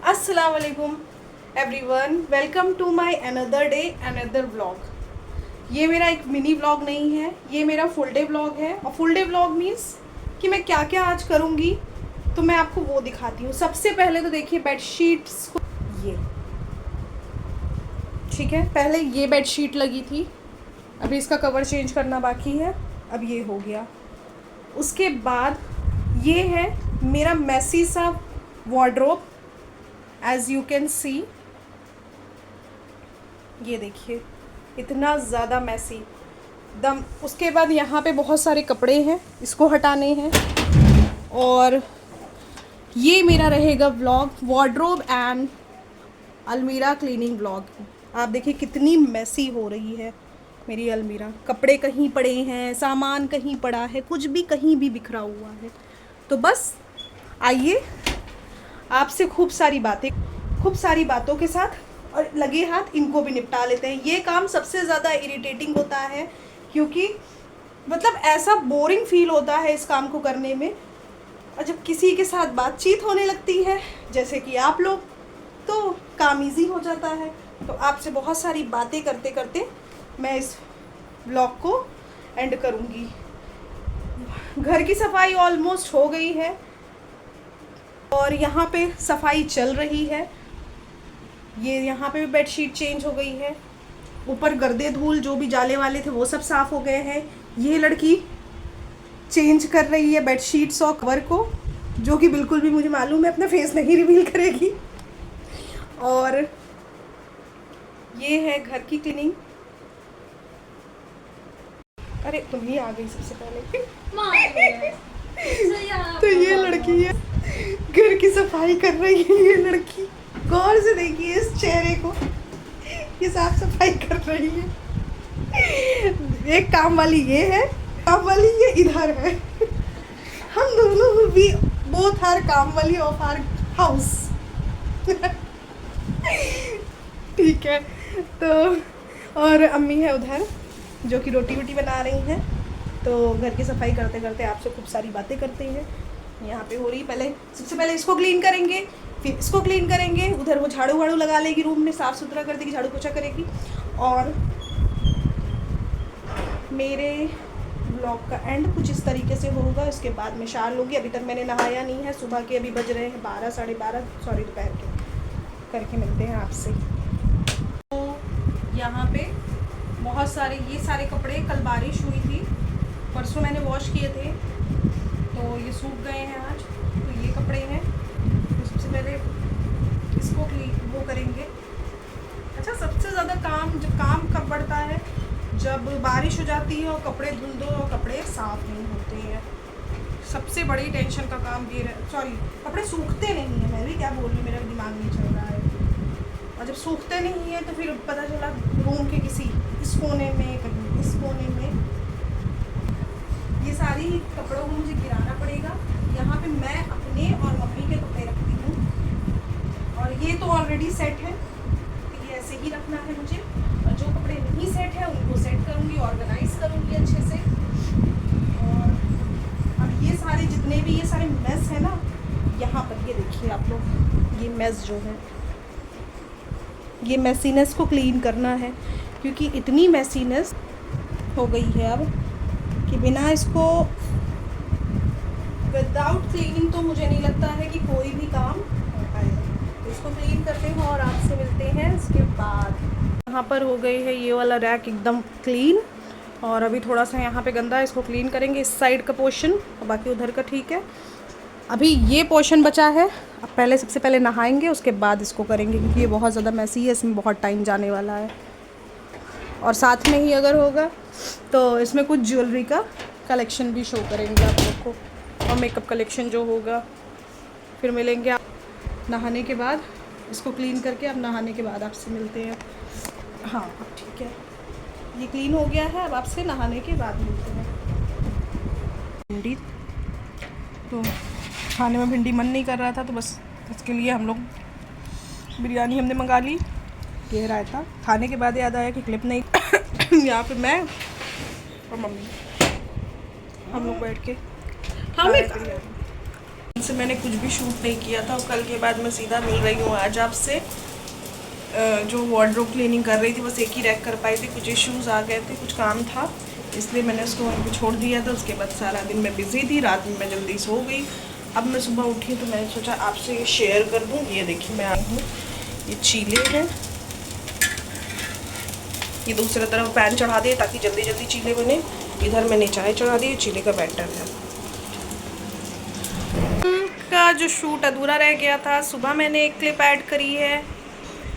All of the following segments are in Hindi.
अस्सलाम वालेकुम everyone, welcome to my another day another vlog. ये मेरा एक मिनी व्लॉग नहीं है, ये मेरा फुल डे व्लॉग है। और फुल डे व्लॉग मीन्स कि मैं क्या क्या आज करूँगी तो मैं आपको वो दिखाती हूँ। सबसे पहले तो देखिए बेडशीट्स को, ये ठीक है। पहले ये बेडशीट लगी थी, अभी इसका कवर चेंज करना बाकी है, अब ये हो गया। उसके बाद ये है मेरा मैसी सा wardrobe, as you can see. ये देखिए इतना ज़्यादा मैसी दम। उसके बाद यहाँ पे बहुत सारे कपड़े हैं, इसको हटाने हैं। और ये मेरा रहेगा व्लॉग, वार्डरोब एंड अलमीरा क्लीनिंग व्लॉग। आप देखिए कितनी मैसी हो रही है मेरी अलमीरा। कपड़े कहीं पड़े हैं, सामान कहीं पड़ा है, कुछ भी कहीं भी बिखरा हुआ है। तो बस आइए आपसे खूब सारी बातों के साथ और लगे हाथ इनको भी निपटा लेते हैं। ये काम सबसे ज़्यादा इरिटेटिंग होता है, क्योंकि मतलब ऐसा बोरिंग फील होता है इस काम को करने में। और जब किसी के साथ बातचीत होने लगती है जैसे कि आप लोग, तो काम इजी हो जाता है। तो आपसे बहुत सारी बातें करते करते मैं इस ब्लॉग को एंड करूँगी। घर की सफाई ऑलमोस्ट हो गई है और यहाँ पे सफाई चल रही है। ये यहाँ पे भी बेडशीट चेंज हो गई है, ऊपर गर्दे धूल जो भी जाले वाले थे वो सब साफ़ हो गए हैं। ये लड़की चेंज कर रही है बेडशीट्स और कवर को, जो कि बिल्कुल भी मुझे मालूम है अपना फेस नहीं रिवील करेगी। और ये है घर की क्लीनिंग। अरे तुम ही आ गई सबसे पहले। तो ये लड़की है घर की सफाई कर रही है। ये लड़की गौर से देखिए इस चेहरे को, ये साफ सफाई कर रही है। एक काम वाली ये है, काम वाली ये इधर है। हम दोनों भी बोथ आर काम वाली ऑफ आर हाउस। ठीक है। तो और अम्मी है उधर जो कि रोटी वोटी बना रही हैं। तो घर की सफाई करते करते आपसे खूब सारी बातें करते हैं। यहाँ पे हो रही, पहले सबसे पहले इसको क्लीन करेंगे, फिर इसको क्लीन करेंगे। उधर वो झाड़ू वाड़ू लगा लेगी, रूम में साफ़ सुथरा कर देगी, झाड़ू पोछा करेगी। और मेरे ब्लॉग का एंड कुछ इस तरीके से होगा। इसके बाद मैं शार लूँगी। अभी तक मैंने नहाया नहीं है, सुबह के अभी बज रहे हैं 12 साढ़े 12, सॉरी दोपहर के। करके मिलते हैं आपसे। तो यहाँ पे बहुत सारे, ये सारे कपड़े कल बारिश हुई थी, परसों मैंने वॉश किए थे, तो ये सूख गए हैं आज। तो ये कपड़े हैं, तो सबसे पहले इसको वो करेंगे। अच्छा, सबसे ज़्यादा काम कब बढ़ता है? जब बारिश हो जाती है और कपड़े धुल दो और कपड़े साफ़ नहीं होते हैं। सबसे बड़ी टेंशन का काम ये सॉरी, कपड़े सूखते नहीं हैं। मैं भी क्या बोल रही हूँ, मेरा दिमाग नहीं चल रहा है। और जब सूखते नहीं है तो फिर पता चला रूम के किसी इस कोने में, कहीं इस कोने में, ये सारी कपड़ों को मुझे गिराना पड़ेगा। यहाँ पे मैं अपने और मम्मी के कपड़े रखती हूँ, और ये तो ऑलरेडी सेट है, तो ये ऐसे ही रखना है मुझे। और जो कपड़े नहीं सेट है उनको सेट करूँगी, ऑर्गेनाइज करूँगी अच्छे से। और अब ये सारे जितने भी ये सारे मेस है ना, यहाँ पर ये देखिए आप लोग, ये मेस जो है, ये मैसीनेस को क्लीन करना है। क्योंकि इतनी मैसीनेस हो गई है अब कि बिना इसको, विदाउट क्लीनिंग तो मुझे नहीं लगता है कि कोई भी काम हो पाएगा। तो इसको क्लीन करते हैं और आपसे मिलते हैं इसके बाद। यहाँ पर हो गई है ये वाला रैक एकदम क्लीन, और अभी थोड़ा सा यहाँ पे गंदा है, इसको क्लीन करेंगे इस साइड का पोर्शन, और बाकी उधर का ठीक है। अभी ये पोर्शन बचा है, अब पहले सबसे पहले नहाएंगे, उसके बाद इसको करेंगे, क्योंकि ये बहुत ज़्यादा मैसी है, इसमें बहुत टाइम जाने वाला है। और साथ में ही अगर होगा तो इसमें कुछ ज्वेलरी का कलेक्शन भी शो करेंगे आप लोग को, और मेकअप कलेक्शन जो होगा। फिर मिलेंगे आप नहाने के बाद, इसको क्लीन करके अब नहाने के बाद आपसे मिलते हैं। हाँ अब ठीक है, ये क्लीन हो गया है, अब आपसे नहाने के बाद मिलते हैं। भिंडी, तो खाने में भिंडी मन नहीं कर रहा था, तो बस इसके लिए हम लोग बिरयानी हमने मंगा ली। ये रायता खाने के बाद याद आया कि क्लिप नहीं यहाँ पे मैं और मम्मी हम लोग बैठ के से मैंने कुछ भी शूट नहीं किया था और कल के बाद मैं सीधा मिल रही हूँ आज आपसे। जो वार्डरोब क्लीनिंग कर रही थी, बस एक ही रैक कर पाई थी, कुछ इश्यूज़ आ गए थे, कुछ काम था, इसलिए मैंने उसको वहीं पे छोड़ दिया था। उसके बाद सारा दिन मैं बिज़ी थी, रात में मैं जल्दी सो गई। अब मैं सुबह उठी तो मैंने सोचा आपसे ये शेयर कर दूँ। ये देखिए मैं आई हूँ, ये चीले हैं, ये दूसरी तरफ पैन चढ़ा दिए ताकि जल्दी जल्दी चीले बने। इधर मैंने चाय चढ़ा दी, चीले का बैटर है। का जो शूट अधूरा रह गया था, सुबह मैंने एक क्लिप ऐड करी है,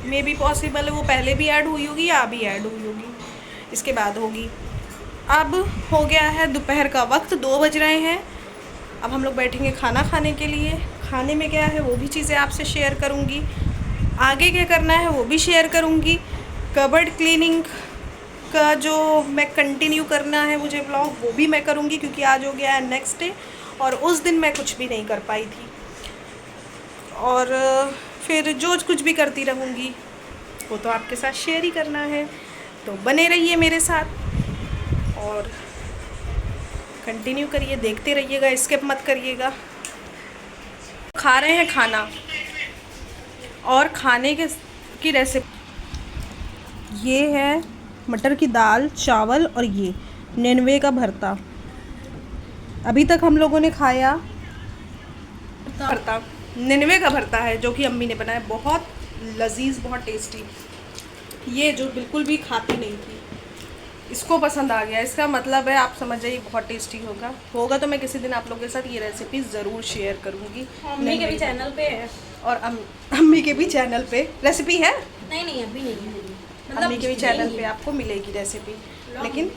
मे बी पॉसिबल है वो पहले भी ऐड हुई होगी या अभी ऐड हुई होगी, इसके बाद होगी। अब हो गया है दोपहर का वक्त, 2 बज रहे हैं। अब हम लोग बैठेंगे खाना खाने के लिए। खाने में क्या है वो भी चीज़ें आपसे शेयर करूँगी, आगे क्या करना है वो भी शेयर करूँगी। कबर्ड क्लीनिंग का जो मैं कंटिन्यू करना है मुझे ब्लॉग, वो भी मैं करूँगी, क्योंकि आज हो गया है नेक्स्ट डे और उस दिन मैं कुछ भी नहीं कर पाई थी। और फिर जो कुछ भी करती रहूँगी वो तो आपके साथ शेयर ही करना है, तो बने रहिए मेरे साथ और कंटिन्यू करिए, देखते रहिएगा, स्किप मत करिएगा। खा रहे हैं खाना और खाने की रेसिपी ये है मटर की दाल, चावल और ये नेनुए का भरता। अभी तक हम लोगों ने खाया भरता, नेनुए का भरता है जो कि अम्मी ने बनाया, बहुत लजीज, बहुत टेस्टी। ये जो बिल्कुल भी खाती नहीं थी, इसको पसंद आ गया, इसका मतलब है आप समझ जाइए बहुत टेस्टी होगा। तो मैं किसी दिन आप लोगों के साथ ये रेसिपी ज़रूर शेयर करूँगी। अम्मी के भी चैनल पे है और अम्मी के भी चैनल पे रेसिपी है। नहीं अभी नहीं है, मतलब अम्मी के भी चैनल पे आपको मिलेगी रेसिपी। लेकिन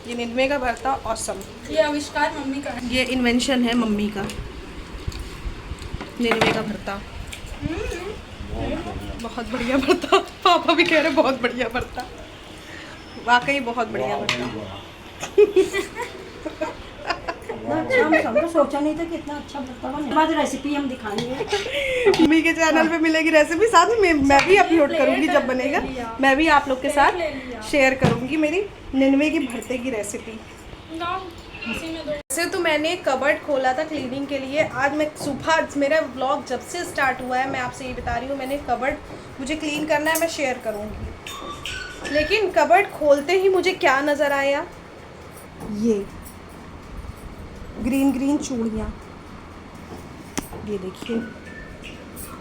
ये नेनुए का भरता ऑसम, ये आविष्कार मम्मी का है, ये इन्वेंशन है मम्मी का, नेनुए का भरता। बहुत बढ़िया भरता, पापा भी कह रहे बहुत बढ़िया भरता, वाकई बहुत बढ़िया भरता। हम तो सोचा नहीं था कि इतना अच्छा भरता बने। बाद रेसिपी हम दिखाएंगे, मम्मी के चैनल पे मिलेगी रेसिपी, साथ में मैं भी अपलोड करूंगी जब बनेगा, मैं भी आप लोग के साथ शेयर करूंगी मेरी नेनुए की भरते की रेसिपी। वैसे तो मैंने कबर्ड खोला था क्लीनिंग के लिए। आज मैं सुबह, मेरा व्लॉग जब से स्टार्ट हुआ है मैं आपसे ये बता रही हूँ, मैंने कबर्ड मुझे क्लीन करना है, मैं शेयर करूँगी। लेकिन कबर्ड खोलते ही मुझे क्या नज़र आया, ये ग्रीन ग्रीन चूड़ियाँ, ये देखिए।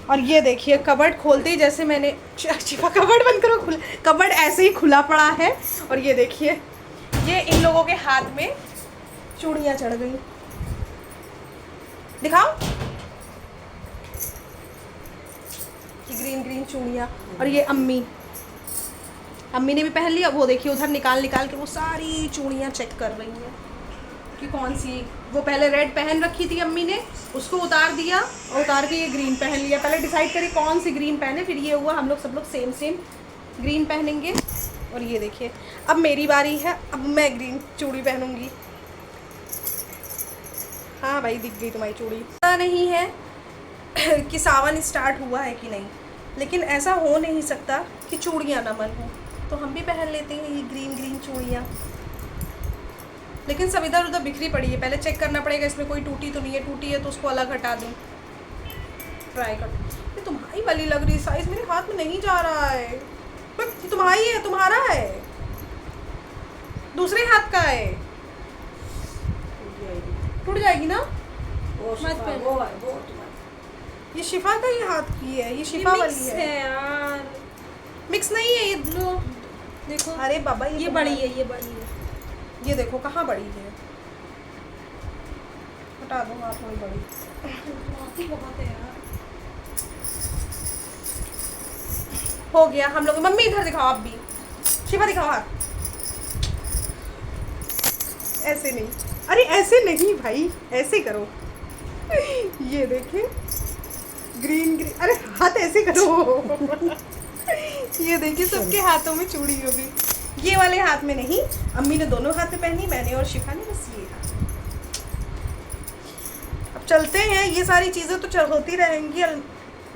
और ये देखिए कबर्ड खोलते ही जैसे मैंने शिफा कबर्ड बंद करो, खुला कबर्ड ऐसे ही खुला पड़ा है। और ये देखिए, ये इन लोगों के हाथ में चूड़ियाँ चढ़ गई, दिखाओ, ये ग्रीन ग्रीन चूड़ियाँ। और ये अम्मी ने भी पहन लिया। वो देखिए उधर निकाल के वो सारी चूड़ियाँ चेक कर रही हैं कि कौन सी, वो पहले रेड पहन रखी थी अम्मी ने, उसको उतार दिया और उतार के ये ग्रीन पहन लिया। पहले डिसाइड करी कौन सी ग्रीन पहने, फिर ये हुआ हम लोग सब लोग सेम ग्रीन पहनेंगे। और ये देखिए अब मेरी बारी है, अब मैं ग्रीन चूड़ी पहनूंगी। हाँ भाई दिख गई तुम्हारी चूड़ी। पता नहीं है कि सावन स्टार्ट हुआ है कि नहीं, लेकिन ऐसा हो नहीं सकता कि चूड़ियाँ ना मन हो, तो हम भी पहन लेते हैं ये ग्रीन चूड़ियाँ। लेकिन सब इधर उधर बिखरी पड़ी है, पहले चेक करना पड़ेगा इसमें कोई टूटी तो नहीं है, टूटी है तो उसको अलग हटा दूँ, ट्राई कर। ये तुम्हारी वाली लग रही, साइज़ मेरे हाथ में नहीं जा रहा है। ये तुम्हारी है, तुम्हारा है, दूसरे हाथ का है, टूट जाएगी ना। ये शिफा का ही हाथ की है, ये शिफा वाली है यार, मिक्स नहीं है ये। देखो अरे बाबा ये बड़ी है, ये बड़ी है, ये देखो कहाँ बड़ी है, हटा दो हाथ, थोड़ी बड़ी बहुत है यार। हो गया हम लोग। मम्मी इधर दिखाओ, आप भी, शिफा दिखाओ हाथ, ऐसे नहीं, अरे ऐसे नहीं भाई, ऐसे करो। ये देखें ग्रीन, अरे हाथ ऐसे करो। ये देखिए सबके हाथों में चूड़ी होगी, ये वाले हाथ में नहीं, अम्मी ने दोनों हाथ में पहनी, मैंने और शिफा ने बस ये हाथ। अब चलते हैं, ये सारी चीज़ें तो होती रहेंगी।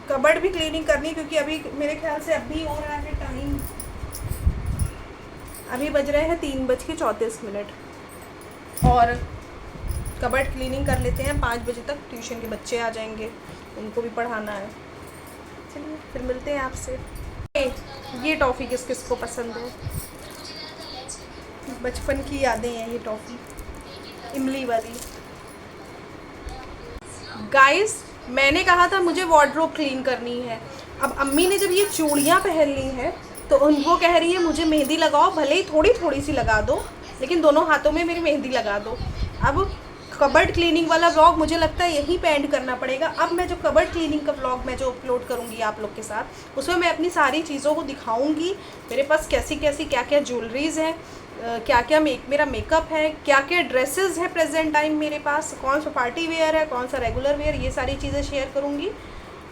कबर्ड भी क्लीनिंग करनी, क्योंकि अभी मेरे ख्याल से अभी हो रहा है टाइम, अभी बज रहे हैं 3:34 और कबर्ड क्लीनिंग कर लेते हैं, 5 बजे तक ट्यूशन के बच्चे आ जाएंगे, उनको भी पढ़ाना है। चलिए फिर मिलते हैं आपसे। ये टॉफ़ी किस किस को पसंद है? बचपन की यादें हैं ये टॉफ़ी, इमली वाली। गाइस मैंने कहा था मुझे वार्डरोब क्लीन करनी है। अब अम्मी ने जब ये चूड़ियाँ पहन ली हैं तो उनको कह रही है मुझे मेहंदी लगाओ, भले ही थोड़ी थोड़ी सी लगा दो, लेकिन दोनों हाथों में मेरी मेहंदी लगा दो। अब कबर्ड क्लीनिंग वाला व्लॉग मुझे लगता है यहीं पे एंड करना पड़ेगा। अब मैं जो कबर्ड क्लीनिंग का व्लॉग मैं जो अपलोड करूँगी आप लोग के साथ, उसमें मैं अपनी सारी चीज़ों को दिखाऊँगी। मेरे पास कैसी कैसी क्या क्या ज्वेलरीज़ हैं, क्या क्या मेरा मेकअप है, क्या क्या ड्रेसेस है प्रेजेंट टाइम मेरे पास, कौन सा पार्टी वेयर है, कौन सा रेगुलर वेयर, ये सारी चीज़ें शेयर करूँगी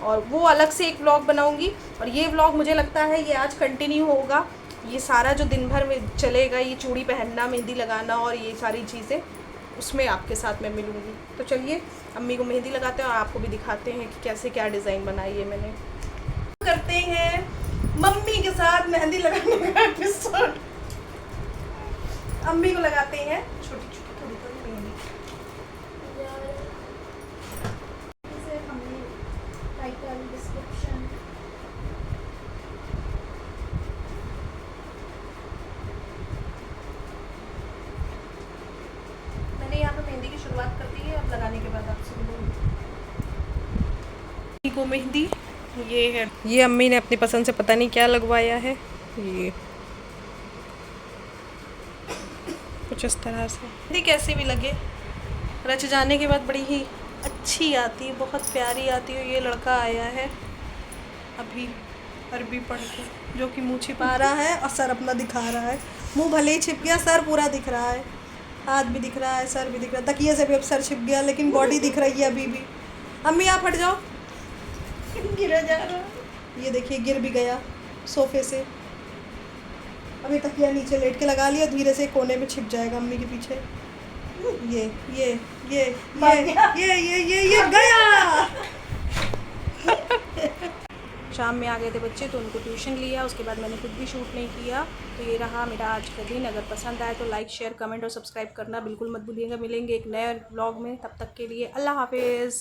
और वो अलग से एक व्लॉग बनाऊँगी। और ये व्लॉग मुझे लगता है ये आज कंटिन्यू होगा, ये सारा जो दिन भर में चलेगा, ये चूड़ी पहनना, मेहंदी लगाना और ये सारी चीज़ें, उसमें आपके साथ मैं मिलूँगी। तो चलिए अम्मी को मेहंदी लगाते हैं और आपको भी दिखाते हैं कि कैसे क्या डिज़ाइन बनाई है मैंने। करते हैं मम्मी के साथ मेहंदी लगाने का एपिसोड। अम्मी को लगाते हैं छोटी छोटी थोड़ी थोड़ी मेहंदी। मैंने यहाँ पे मेहंदी की शुरुआत कर दी है, अब लगाने के बाद आपसे मिलूंगी। को मेहंदी ये है, ये अम्मी ने अपनी पसंद से पता नहीं क्या लगवाया है, ये कुछ इस तरह से। मेहंदी कैसी भी लगे, रच जाने के बाद बड़ी ही अच्छी आती है, बहुत प्यारी आती है। ये लड़का आया है अभी अरबी पढ़ के, जो कि मुँह छिपा रहा है और सर अपना दिखा रहा है। मुंह भले ही छिप गया, सर पूरा दिख रहा है, हाथ भी दिख रहा है, सर भी दिख रहा है। तकिए से भी अब सर छिप गया, लेकिन बॉडी दिख रही है अभी भी। अम्मी आप हट जाओ, गिरा जा रहा है। ये देखिए गिर भी गया सोफे से। अभी तकिया नीचे लेट के लगा लिया, धीरे से कोने में छिप जाएगा अम्मी के पीछे। ये गया। शाम में आ गए थे बच्चे तो उनको ट्यूशन लिया, उसके बाद मैंने कुछ भी शूट नहीं किया। तो ये रहा मेरा आज का दिन। अगर पसंद आए तो लाइक शेयर कमेंट और सब्सक्राइब करना बिल्कुल मत भूलिएगा। मिलेंगे एक नए व्लॉग में, तब तक के लिए अल्लाह हाफिज़।